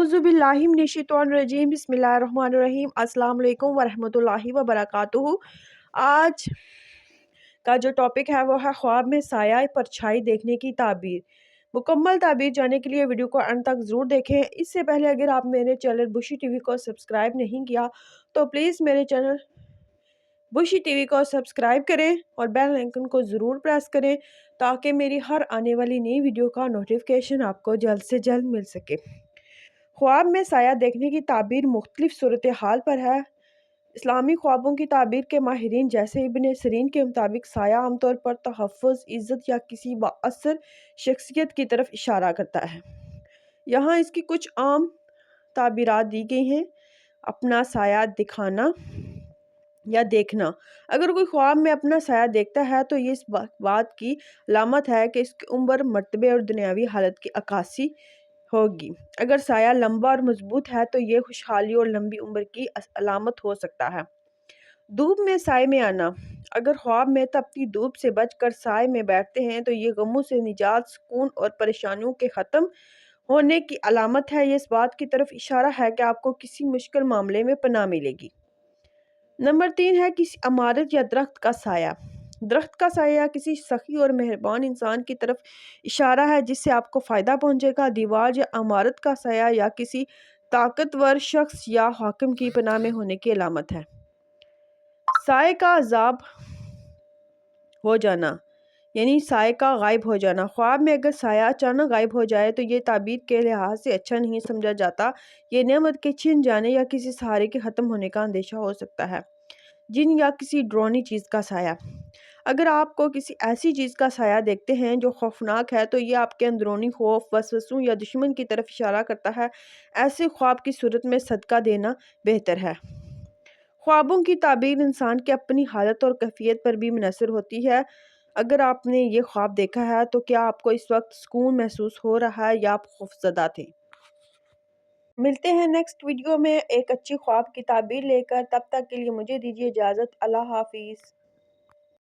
औज़ुबिल्लाहि मिनश्शैतानिर्रजीम बिस्मिल्लाहिर्रहमानिर्रहीम अस्सलाम वालेकुम वरहमतुल्लाहि वबरकातुहू। आज का जो टॉपिक है वो है ख्वाब में साया परछाई देखने की ताबीर। मुकम्मल ताबीर जानने के लिए वीडियो को अंत तक ज़रूर देखें। इससे पहले अगर आप मेरे चैनल बुशी टीवी को सब्सक्राइब नहीं किया तो प्लीज़ मेरे चैनल बुशी टीवी को सब्सक्राइब करें और बेल आइकन को ज़रूर प्रेस करें ताकि मेरी हर आने वाली नई वीडियो का नोटिफिकेशन आपको जल्द से जल्द मिल सके। ख्वाब में साया देखने की ताबीर मुख्तलिफ सूरत हाल पर है। इस्लामी ख्वाबों की ताबीर के माहिरीन जैसे इब्न सीरीन के मुताबिक साया आमतौर पर तहफ़्फ़ुज़, इज़्ज़त या किसी बाअसर शख्सियत की तरफ इशारा करता है। यहाँ इसकी कुछ आम ताबीरात दी गई हैं। अपना साया दिखाना या देखना। अगर कोई ख्वाब में अपना साया देखता है तो ये इस बात की अलामत है कि इसकी उम्र, मर्तबे और दुनियावी हालत की अक्कासी होगी। अगर साया लंबा और मजबूत है तो ये खुशहाली और लंबी उम्र की अलामत हो सकता है। धूप में साए में आना। अगर ख्वाब में तपती धूप से बचकर साए में बैठते हैं तो ये गमों से निजात, सुकून और परेशानियों के ख़त्म होने की अलामत है। ये इस बात की तरफ इशारा है कि आपको किसी मुश्किल मामले में पनाह मिलेगी। नंबर 3 है किसी इमारत या दरख्त का साया। दरख्त का साया किसी सखी और मेहरबान इंसान की तरफ इशारा है जिससे आपको फ़ायदा पहुंचेगा। दीवार या इमारत का साया या किसी ताकतवर शख्स या हाकिम की पनाह में होने की अलामत है। साए का अजाब हो जाना यानी साए का गायब हो जाना। ख्वाब में अगर साया अचानक गायब हो जाए तो ये ताबीर के लिहाज से अच्छा नहीं समझा जाता। ये नेमत के छिन जाने या किसी सहारे के ख़त्म होने का अंदेशा हो सकता है। जिन या किसी डरावनी चीज़ का साया। अगर आपको किसी ऐसी चीज़ का साया देखते हैं जो खौफनाक है तो ये आपके अंदरूनी खौफ, वसवसों या दुश्मन की तरफ इशारा करता है। ऐसे ख्वाब की सूरत में सदका देना बेहतर है। ख्वाबों की ताबीर इंसान की अपनी हालत और कैफियत पर भी मुनहसर होती है। अगर आपने ये ख्वाब देखा है तो क्या आपको इस वक्त सुकून महसूस हो रहा है या आप खौफजदा थे? मिलते हैं नेक्स्ट वीडियो में एक अच्छी ख्वाब की ताबीर लेकर। तब तक के लिए मुझे दीजिए इजाज़त। अल्लाह हाफिज़।